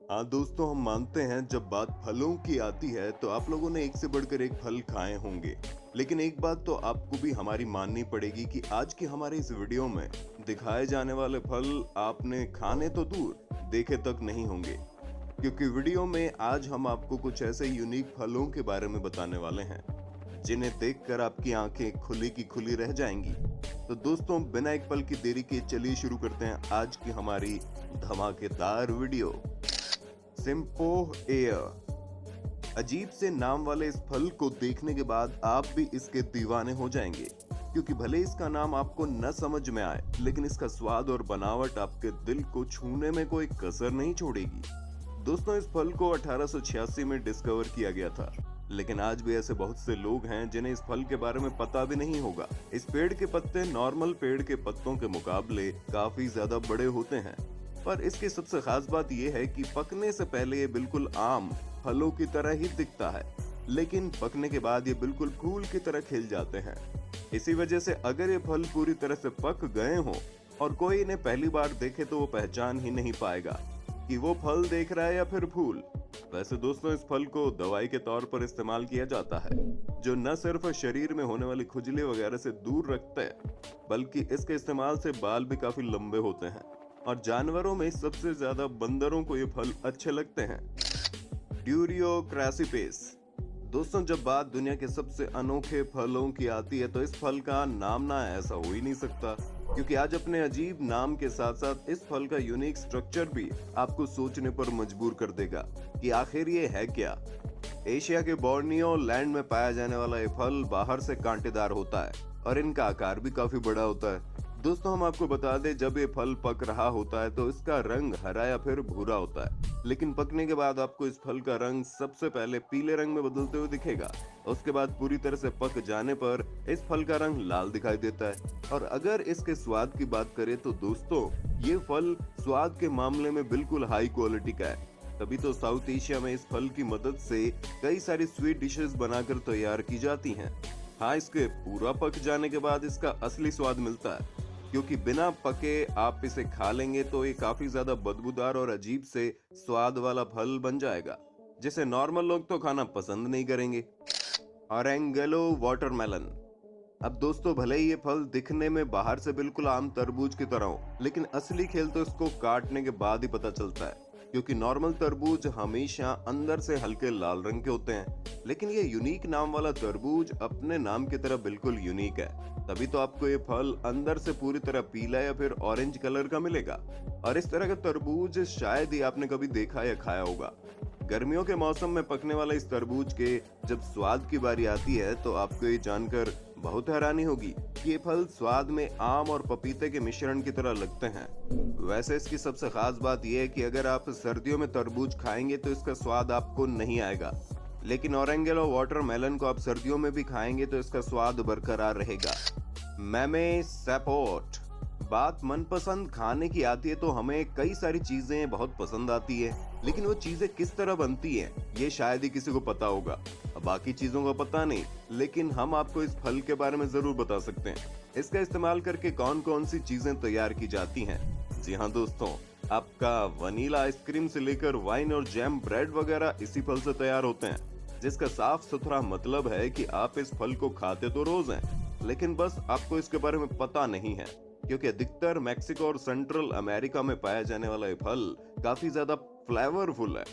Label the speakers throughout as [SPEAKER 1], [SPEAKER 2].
[SPEAKER 1] हाँ दोस्तों, हम मानते हैं जब बात फलों की आती है तो आप लोगों ने एक से बढ़कर एक फल खाए होंगे। लेकिन एक बात तो आपको भी हमारी माननी पड़ेगी कि आज की हमारे इस वीडियो में दिखाए जाने वाले फल आपने खाने तो दूर देखे तक नहीं होंगे। क्योंकि वीडियो में आज हम आपको कुछ ऐसे यूनिक फलों के बारे में बताने वाले हैं जिन्हें देखकर आपकी आंखें खुली की खुली रह जाएंगी। तो दोस्तों, बिना एक पल की देरी के चलिए शुरू करते हैं आज की हमारी धमाकेदार वीडियो। सिम्पोह एयर। अजीब से नाम वाले इस फल को देखने के बाद आप भी इसके दीवाने हो जाएंगे, क्योंकि भले इसका नाम आपको न समझ में आए, लेकिन इसका स्वाद और बनावट आपके दिल को छूने में कोई कसर नहीं छोड़ेगी। दोस्तों, इस फल को 1886 में डिस्कवर किया गया था, लेकिन आज भी ऐसे बहुत से लोग हैं जिन्हें इस फल के बारे में पता भी नहीं होगा। इस पेड़ के पत्ते नॉर्मल पेड़ के पत्तों के मुकाबले काफी ज्यादा बड़े होते हैं, पर इसकी सबसे खास बात यह है कि पकने से पहले ये बिल्कुल आम फलों की तरह ही दिखता है, लेकिन पकने के बाद ये बिल्कुल फूल की तरह खिल जाते हैं। इसी वजह से अगर ये फल पूरी तरह से पक गए हों और कोई इन्हें पहली बार देखे तो वो पहचान ही नहीं पाएगा कि वो फल देख रहा है या फिर फूल। वैसे दोस्तों, इस फल को दवाई के तौर पर इस्तेमाल किया जाता है, जो न सिर्फ शरीर में होने वाली खुजली वगैरह से दूर रखता है, बल्कि इसके इस्तेमाल से बाल भी काफी लंबे होते हैं। और जानवरों में सबसे ज्यादा बंदरों को ये फल अच्छे लगते हैं। ड्यूरियो क्रासिपेस। दोस्तों, जब बात दुनिया के सबसे अनोखे फलों की आती है तो इस फल का नाम ना ऐसा हो ही नहीं सकता, क्योंकि आज अपने अजीब नाम के साथ साथ इस फल का यूनिक स्ट्रक्चर भी आपको सोचने पर मजबूर कर देगा कि आखिर ये है क्या। एशिया के बोर्नियो लैंड में पाया जाने वाला ये फल बाहर से कांटेदार होता है और इनका आकार भी काफी बड़ा होता है। दोस्तों, हम आपको बता दें, जब ये फल पक रहा होता है तो इसका रंग हरा या फिर भूरा होता है, लेकिन पकने के बाद आपको इस फल का रंग सबसे पहले पीले रंग में बदलते हुए दिखेगा। उसके बाद पूरी तरह से पक जाने पर इस फल का रंग लाल दिखाई देता है। और अगर इसके स्वाद की बात करें तो दोस्तों, ये फल स्वाद के मामले में बिल्कुल हाई क्वालिटी का है। तभी तो साउथ एशिया में इस फल की मदद से कई सारी स्वीट डिशेस बनाकर तैयार की जाती हैं। हाँ, इसके पूरा पक जाने के बाद इसका असली स्वाद मिलता है, क्योंकि बिना पके आप इसे खा लेंगे तो ये काफी ज्यादा बदबूदार और अजीब से स्वाद वाला फल बन जाएगा, जिसे नॉर्मल लोग तो खाना पसंद नहीं करेंगे। ऑरेंगेलो वाटरमेलन। अब दोस्तों, भले ही ये फल दिखने में बाहर से बिल्कुल आम तरबूज की तरह हो, लेकिन असली खेल तो इसको काटने के बाद ही पता चलता है, क्योंकि नॉर्मल तरबूज हमेशा अंदर से हल्के लाल रंग के होते हैं, लेकिन ये यूनिक नाम वाला तरबूज अपने नाम की तरह बिल्कुल यूनिक है। तभी तो आपको ये फल अंदर से पूरी तरह पीला या फिर ऑरेंज कलर का मिलेगा। और इस तरह का तरबूज शायद ही आपने कभी देखा या खाया होगा। गर्मियों के मौसम में पकने वाला इस तरबूज के जब स्वाद की बारी आती है तो आपको ये जानकर बहुत हैरानी होगी कि ये फल स्वाद में आम और पपीते के मिश्रण की तरह लगते हैं। वैसे इसकी सबसे खास बात यह है कि अगर आप सर्दियों में तरबूज खाएंगे तो इसका स्वाद आपको नहीं आएगा, लेकिन ऑरेंगेलो वाटरमेलन को आप सर्दियों में भी खाएंगे तो इसका स्वाद बरकरार रहेगा। मैमे सैपोर्ट। बात मनपसंद खाने की आती है तो हमें कई सारी चीजें बहुत पसंद आती है, लेकिन वो चीजें किस तरह बनती हैं ये शायद ही किसी को पता होगा। बाकी चीजों का पता नहीं, लेकिन हम आपको इस फल के बारे में जरूर बता सकते हैं। इसका इस्तेमाल करके कौन कौन सी चीजें तैयार की जाती हैं। जी हाँ दोस्तों, आपका वनीला आइसक्रीम से लेकर वाइन और जैम ब्रेड वगैरह इसी फल से तैयार होते हैं, जिसका साफ सुथरा मतलब है कि आप इस फल को खाते तो रोज हैं, लेकिन बस आपको इसके बारे में पता नहीं है, क्योंकि अधिकतर मैक्सिको और सेंट्रल अमेरिका में पाया जाने वाला ये फल काफी ज्यादा फ्लेवरफुल है,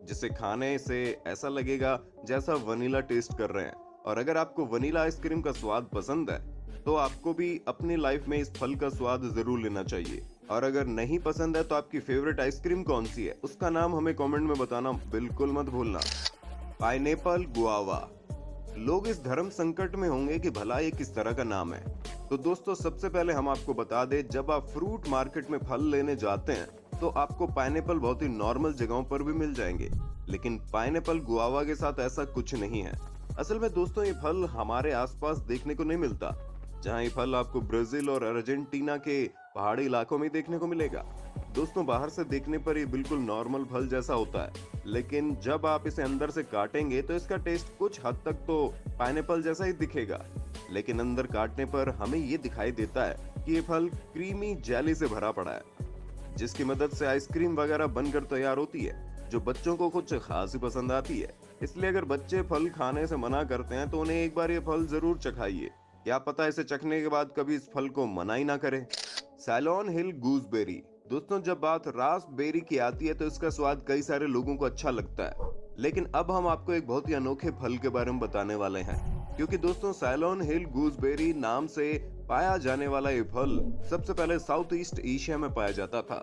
[SPEAKER 1] जिसे खाने से ऐसा लगेगा जैसा वनीला टेस्ट कर रहे हैं। और अगर आपको वनीला आइसक्रीम का स्वाद पसंद है तो आपको भी अपनी लाइफ में इस फल का स्वाद जरूर लेना चाहिए। और अगर नहीं पसंद है तो आपकी फेवरेट आइसक्रीम कौन सी है, उसका नाम हमें कमेंट में बताना बिल्कुल मत भूलना। Pineapple guava. लोग इस धर्म संकट में होंगे कि भला ये किस तरह का नाम है। तो दोस्तों, सबसे पहले हम आपको बता दें, जब आप फ्रूट मार्केट में फल लेने जाते हैं तो आपको पाइनएप्पल बहुत ही नॉर्मल जगहों पर भी मिल जाएंगे, लेकिन पाइनएप्पल गुआवा के साथ ऐसा कुछ नहीं है। असल में दोस्तों, ये फल हमारे आसपास देखने को नहीं मिलता। जहाँ ये फल आपको ब्राजील और अर्जेंटीना के पहाड़ी इलाकों में देखने को मिलेगा। दोस्तों, बाहर से देखने पर ये बिल्कुल नॉर्मल फल जैसा होता है, लेकिन जब आप इसे अंदर से काटेंगे तो इसका टेस्ट कुछ हद तक तो पाइनएप्पल जैसा ही दिखेगा, लेकिन अंदर काटने पर हमें ये दिखाई देता है कि ये फल क्रीमी जेली से भरा पड़ा है, जिसकी मदद से आइसक्रीम वगैरह बनकर तैयार होती है। जो बच्चों को कुछ खास ही पसंद आती है। इसलिए अगर बच्चे फल खाने से मना करते हैं तो उन्हें एक बार ये फल जरूर चखाइए। क्या पता इसे चखने के बाद कभी इस फल को मना ही ना करें। सैलोन हिल गूसबेरी। दोस्तों, जब बात रास्पबेरी की आती है तो इसका स्वाद कई सारे लोगों को अच्छा लगता है, लेकिन अब हम आपको एक बहुत ही अनोखे फल के बारे में बताने वाले हैं। क्योंकि दोस्तों, सैलोन हिल गूसबेरी नाम से पाया जाने वाला ये फल सबसे पहले साउथ ईस्ट एशिया में पाया जाता था।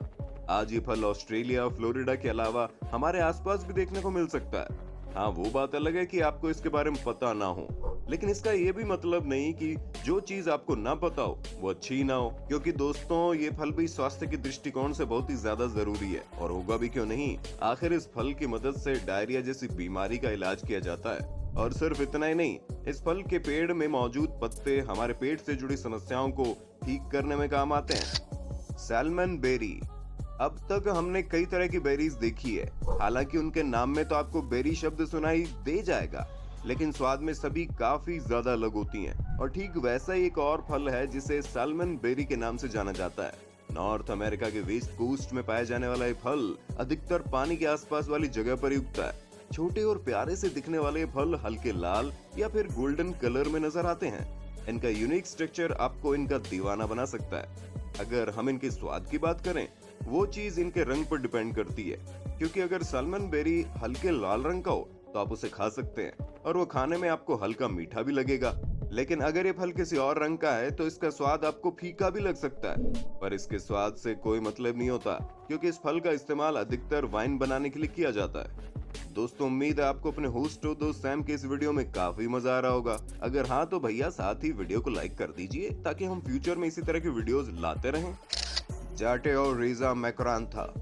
[SPEAKER 1] आज ये फल ऑस्ट्रेलिया, फ्लोरिडा के अलावा हमारे आसपास भी देखने को मिल सकता है। हाँ, वो बात अलग है कि आपको इसके बारे में पता ना हो, लेकिन इसका ये भी मतलब नहीं कि जो चीज आपको ना पता हो वो अच्छी ही ना हो। क्योंकि दोस्तों, ये फल भी स्वास्थ्य के दृष्टिकोण से बहुत ही ज्यादा जरूरी है, और होगा भी क्यों नहीं। आखिर इस फल की मदद से डायरिया जैसी बीमारी का इलाज किया जाता है। और सिर्फ इतना ही नहीं, इस फल के पेड़ में मौजूद पत्ते हमारे पेट से जुड़ी समस्याओं को ठीक करने में काम आते हैं। Salmonberry. अब तक हमने कई तरह की बेरीज देखी है। हालांकि उनके नाम में तो आपको बेरी शब्द सुनाई दे जाएगा, लेकिन स्वाद में सभी काफी ज्यादा अलग होती हैं। और ठीक वैसा ही एक और फल है जिसे सैलमन बेरी के नाम से जाना जाता है। नॉर्थ अमेरिका के वेस्ट कोस्ट में पाया जाने वाला ये फल अधिकतर पानी के आसपास वाली जगह पर ही उगता है। छोटे और प्यारे से दिखने वाले ये फल हल्के लाल या फिर गोल्डन कलर में नजर आते हैं। इनका यूनिक स्ट्रक्चर आपको इनका दीवाना बना सकता है। अगर हम इनके स्वाद की बात करें, वो चीज इनके रंग पर डिपेंड करती है। क्योंकि अगर सैलमन बेरी हल्के लाल रंग का हो तो आप उसे खा सकते हैं और वो खाने में आपको हल्का मीठा भी लगेगा। लेकिन अगर ये फल किसी और रंग का है तो इसका स्वाद आपको फीका भी लग सकता है। पर इसके स्वाद से कोई मतलब नहीं होता, क्योंकि इस फल का इस्तेमाल अधिकतर वाइन बनाने के लिए किया जाता है। दोस्तों, उम्मीद है आपको अपने होस्ट दोस्त सैम के इस वीडियो में काफी मजा आ रहा होगा। अगर हाँ तो भैया साथ ही वीडियो को लाइक कर दीजिए, ताकि हम फ्यूचर में इसी तरह की वीडियोस लाते रहें। जाटे और रेजा मैक्रांथा।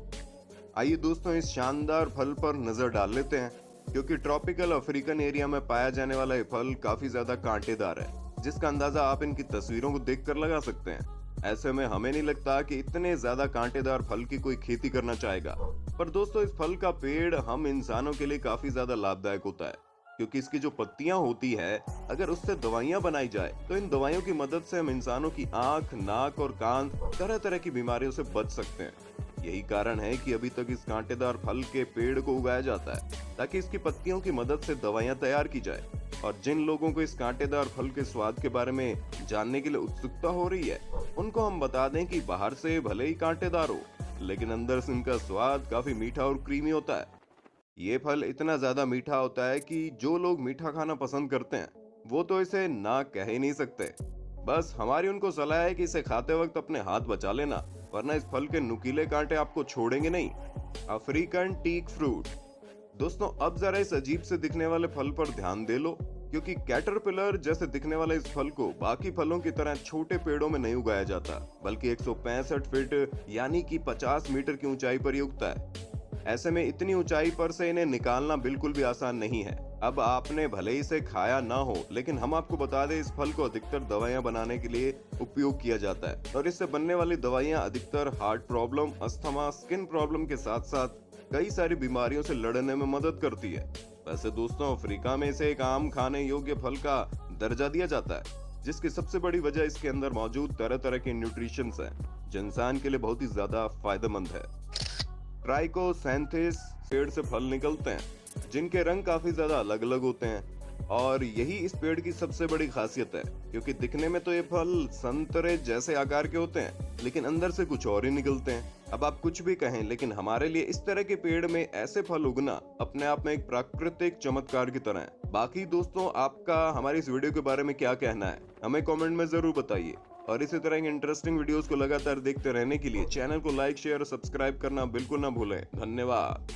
[SPEAKER 1] आइए दोस्तों, इस शानदार फल पर नजर डाल लेते हैं। क्योंकि ट्रॉपिकल अफ्रीकन एरिया में पाया जाने वाला ये फल काफी ज्यादा कांटेदार है, जिसका अंदाजा आप इनकी तस्वीरों को देखकर लगा सकते हैं। ऐसे में हमें नहीं लगता कि इतने ज्यादा कांटेदार फल की कोई खेती करना चाहेगा। पर दोस्तों, इस फल का पेड़ हम इंसानों के लिए काफी ज्यादा लाभदायक होता है। क्योंकि इसकी जो पत्तियां होती है, अगर उससे दवाइयां बनाई जाए तो इन दवाइयों की मदद से हम इंसानों की आंख, नाक और कान तरह तरह की बीमारियों से बच सकते हैं। यही कारण है कि अभी तक इस कांटेदार फल के पेड़ को उगाया जाता है, ताकि इसकी पत्तियों की मदद से दवाइयां तैयार की जाए। और जिन लोगों को इस कांटेदार फल के स्वाद के बारे में जानने के लिए उत्सुकता हो रही है, उनको हम बता दें कि बाहर से भले ही कांटेदार हो, लेकिन अंदर से इनका स्वाद काफी मीठा और क्रीमी होता है। ये फल इतना ज्यादा मीठा होता है कि जो लोग मीठा खाना पसंद करते हैं, वो तो इसे ना कह ही नहीं सकते। बस हमारी उनको सलाह है कि इसे खाते वक्त अपने हाथ बचा लेना, वरना इस फल के नुकीले कांटे आपको छोड़ेंगे नहीं। African teak fruit. दोस्तों, अब जरा इस अजीब से दिखने वाले फल पर ध्यान दे लो। क्योंकि कैटरपिलर जैसे दिखने वाले इस फल को बाकी फलों की तरह छोटे पेड़ों में नहीं उगाया जाता, बल्कि 165 फीट यानी कि 50 मीटर की ऊंचाई पर ही उगता है। ऐसे में इतनी ऊंचाई पर से इन्हें निकालना बिल्कुल भी आसान नहीं है। अब आपने भले ही इसे खाया ना हो, लेकिन हम आपको बता दें, इस फल को अधिकतर दवाइयां बनाने के लिए उपयोग किया जाता है। और इससे बनने वाली दवाइयां अधिकतर heart problem, asthma, skin problem के साथ साथ कई सारी बीमारियों से लड़ने में मदद करती है। वैसे दोस्तों, अफ्रीका में इसे एक आम खाने योग्य फल का दर्जा दिया जाता है, जिसकी सबसे बड़ी वजह इसके अंदर मौजूद तरह तरह के न्यूट्रिशंस हैं, जो इंसान के लिए बहुत ही ज्यादा फायदेमंद है। ट्राइकोसैंथिस पेड़ से फल निकलते हैं, जिनके रंग काफी ज्यादा अलग अलग होते हैं। और यही इस पेड़ की सबसे बड़ी खासियत है, क्योंकि दिखने में तो ये फल संतरे जैसे आकार के होते हैं, लेकिन अंदर से कुछ और ही निकलते हैं। अब आप कुछ भी कहें, लेकिन हमारे लिए इस तरह के पेड़ में ऐसे फल उगना अपने आप में एक प्राकृतिक चमत्कार की तरह है। बाकी दोस्तों, आपका हमारी इस वीडियो के बारे में क्या कहना है, हमें कमेंट में जरूर बताइए। और इसी तरह के इंटरेस्टिंग वीडियोस को लगातार देखते रहने के लिए चैनल को लाइक, शेयर और सब्सक्राइब करना बिल्कुल ना भूलें। धन्यवाद।